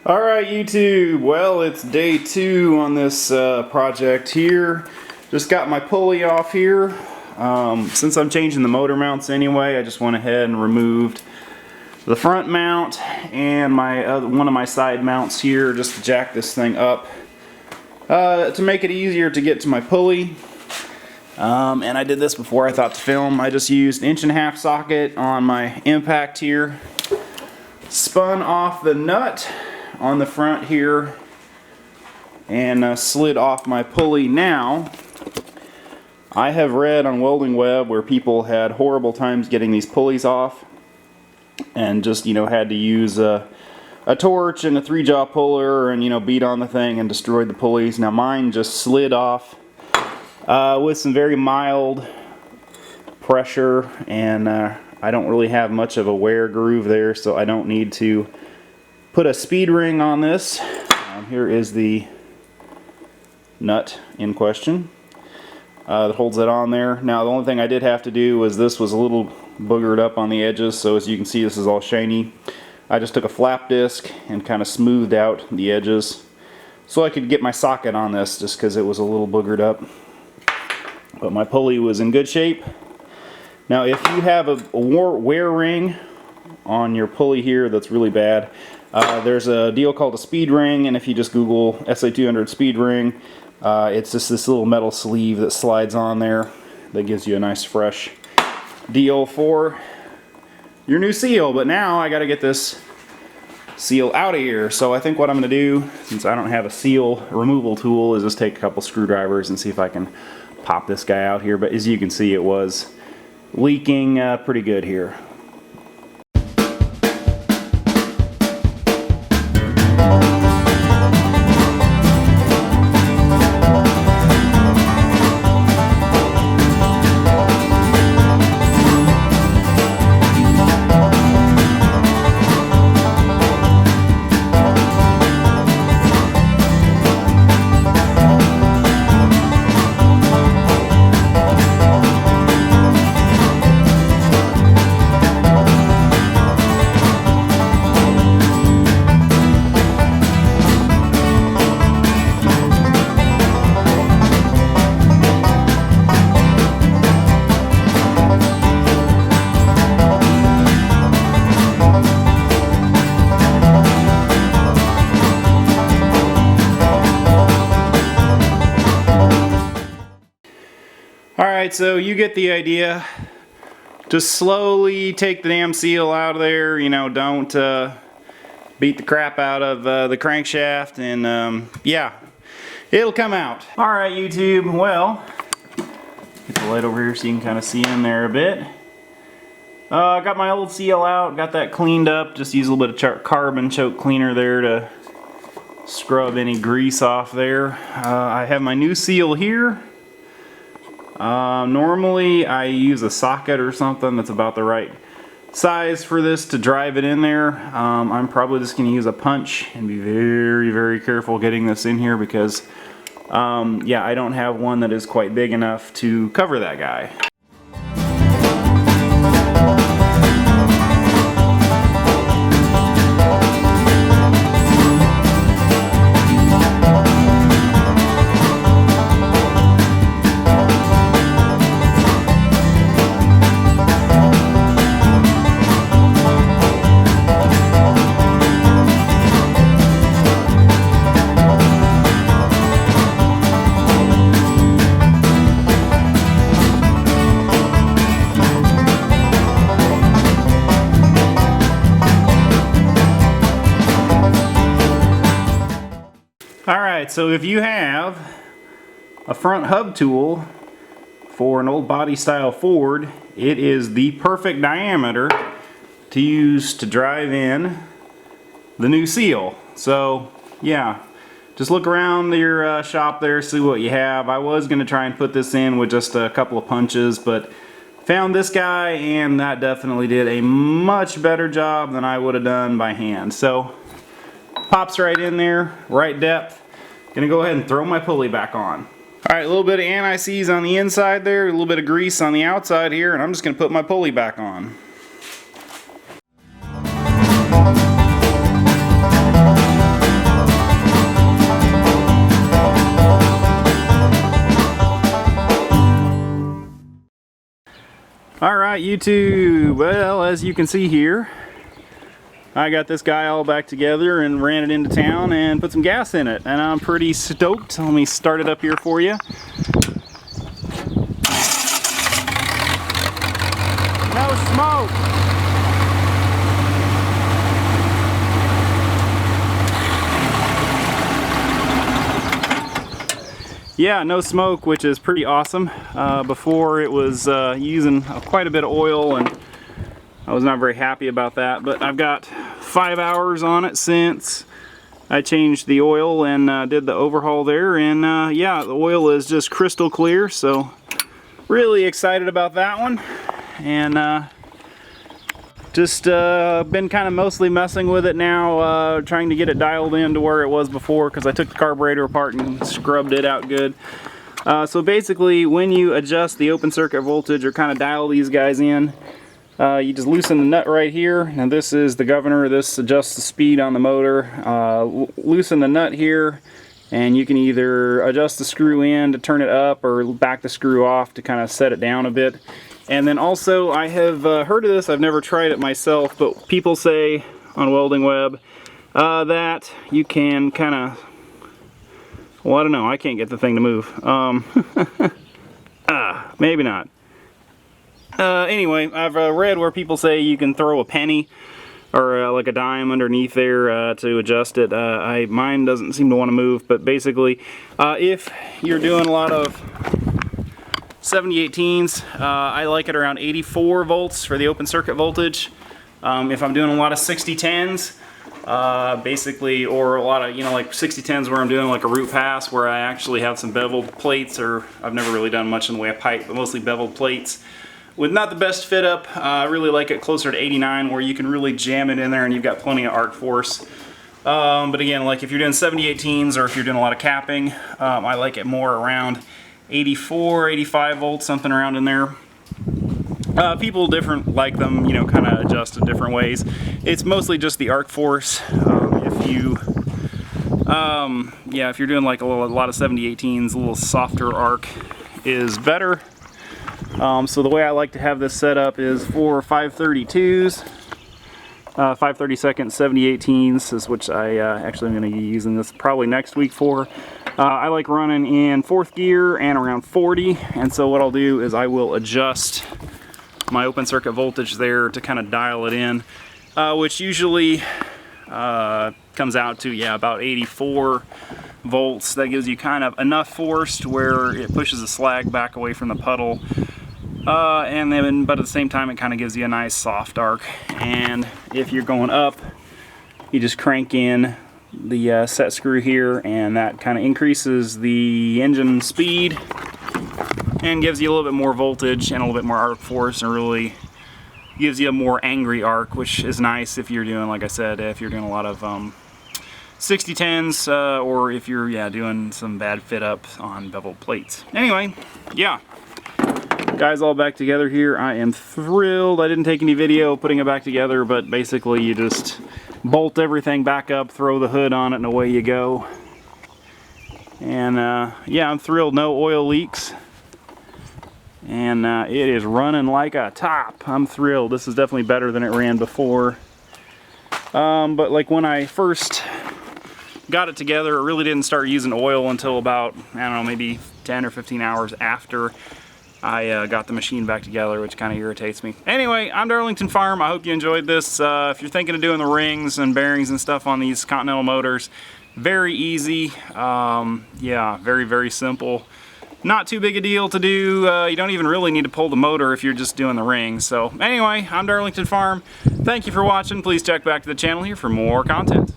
Alright YouTube, well it's day 2 on this project here. Just got my pulley off here. Since I'm changing the motor mounts anyway, I just went ahead and removed the front mount and my one of my side mounts here just to jack this thing up to make it easier to get to my pulley. And I did this before I thought to film. I just used 1.5 inch socket on my impact here, spun off the nut on the front here, and slid off my pulley. Now I have read on Welding Web where people had horrible times getting these pulleys off and just had to use a torch and a 3-jaw puller and beat on the thing and destroyed the pulleys. Now mine just slid off with some very mild pressure, and I don't really have much of a wear groove there, so I don't need to put a speed ring on this. Here is the nut in question that holds it on there. Now the only thing I did have to do was this was a little boogered up on the edges, so as you can see this is all shiny. I just took a flap disc and kind of smoothed out the edges so I could get my socket on this, just because it was a little boogered up. But my pulley was in good shape. Now if you have a wear ring on your pulley here that's really bad, there's a deal called a speed ring, and if you just Google SA200 speed ring, it's just this little metal sleeve that slides on there that gives you a nice fresh deal for your new seal. But now I got to get this seal out of here, so I think what I'm going to do, since I don't have a seal removal tool, is just take a couple screwdrivers and see if I can pop this guy out here. But as you can see, it was leaking pretty good here. Alright, so you get the idea. Just slowly take the damn seal out of there, don't beat the crap out of the crankshaft, and yeah, it'll come out. Alright YouTube, well, get the light over here so you can kind of see in there a bit. I got my old seal out, got that cleaned up, just use a little bit of carbon choke cleaner there to scrub any grease off there. I have my new seal here. Normally I use a socket or something that's about the right size for this to drive it in there. I'm probably just going to use a punch and be very, very careful getting this in here because yeah, I don't have one that is quite big enough to cover that guy. Alright, so if you have a front hub tool for an old body style Ford, it is the perfect diameter to use to drive in the new seal. So yeah, just look around your shop there, see what you have. I was going to try and put this in with just a couple of punches, but found this guy and that definitely did a much better job than I would have done by hand. So pops right in there, right depth. Gonna go ahead and throw my pulley back on. Alright, a little bit of anti-seize on the inside there, a little bit of grease on the outside here, and I'm just gonna put my pulley back on. Alright YouTube, well as you can see here, I got this guy all back together and ran it into town and put some gas in it, and I'm pretty stoked. Let me start it up here for you. No smoke! Yeah, no smoke, which is pretty awesome. Before it was using quite a bit of oil, and I was not very happy about that, but I've got 5 hours on it since I changed the oil and did the overhaul there, and yeah, the oil is just crystal clear, so really excited about that one. And just been kind of mostly messing with it now, trying to get it dialed in to where it was before, because I took the carburetor apart and scrubbed it out good. So basically, when you adjust the open circuit voltage or kind of dial these guys in, you just loosen the nut right here. Now this is the governor. This adjusts the speed on the motor. Loosen the nut here, and you can either adjust the screw in to turn it up or back the screw off to kind of set it down a bit. And then also, I have heard of this, I've never tried it myself, but people say on Welding Web that you can kind of, well, I don't know, I can't get the thing to move. Maybe not. Anyway, I've read where people say you can throw a penny or like a dime underneath there to adjust it. Mine doesn't seem to want to move, but basically, if you're doing a lot of 7018s, I like it around 84 volts for the open circuit voltage. If I'm doing a lot of 6010s, basically, or a lot of, like 6010s where I'm doing like a root pass where I actually have some beveled plates, or I've never really done much in the way of pipe, but mostly beveled plates with not the best fit up. I really like it closer to 89 where you can really jam it in there and you've got plenty of arc force. But again, like if you're doing 7018s or if you're doing a lot of capping, I like it more around 84, 85 volts, something around in there. People like them, kind of adjust in different ways. It's mostly just the arc force. If you're doing like a lot of 7018s, a little softer arc is better. So the way I like to have this set up is for 532s, 532nd 7018s, is which I actually am going to be using this probably next week for. I like running in 4th gear and around 40, and so what I'll do is I will adjust my open circuit voltage there to kind of dial it in, which usually comes out to, about 84 volts. That gives you kind of enough force to where it pushes the slag back away from the puddle, but at the same time it kind of gives you a nice soft arc. And if you're going up, you just crank in the set screw here, and that kind of increases the engine speed and gives you a little bit more voltage and a little bit more arc force, and really gives you a more angry arc, which is nice if you're doing, like I said, if you're doing a lot of 6010s, or if you're doing some bad fit up on beveled plates. Anyway, guys, all back together here. I am thrilled. I didn't take any video putting it back together, but basically you just bolt everything back up, throw the hood on it, and away you go. And I'm thrilled. No oil leaks, and it is running like a top. I'm thrilled. This is definitely better than it ran before. But like when I first got it together, it really didn't start using oil until about, I don't know, maybe 10 or 15 hours after I got the machine back together, which kind of irritates me. Anyway, I'm Darlington Farm. I hope you enjoyed this. If you're thinking of doing the rings and bearings and stuff on these Continental motors, very easy. Very, very simple. Not too big a deal to do. You don't even really need to pull the motor if you're just doing the rings. So anyway, I'm Darlington Farm. Thank you for watching. Please check back to the channel here for more content.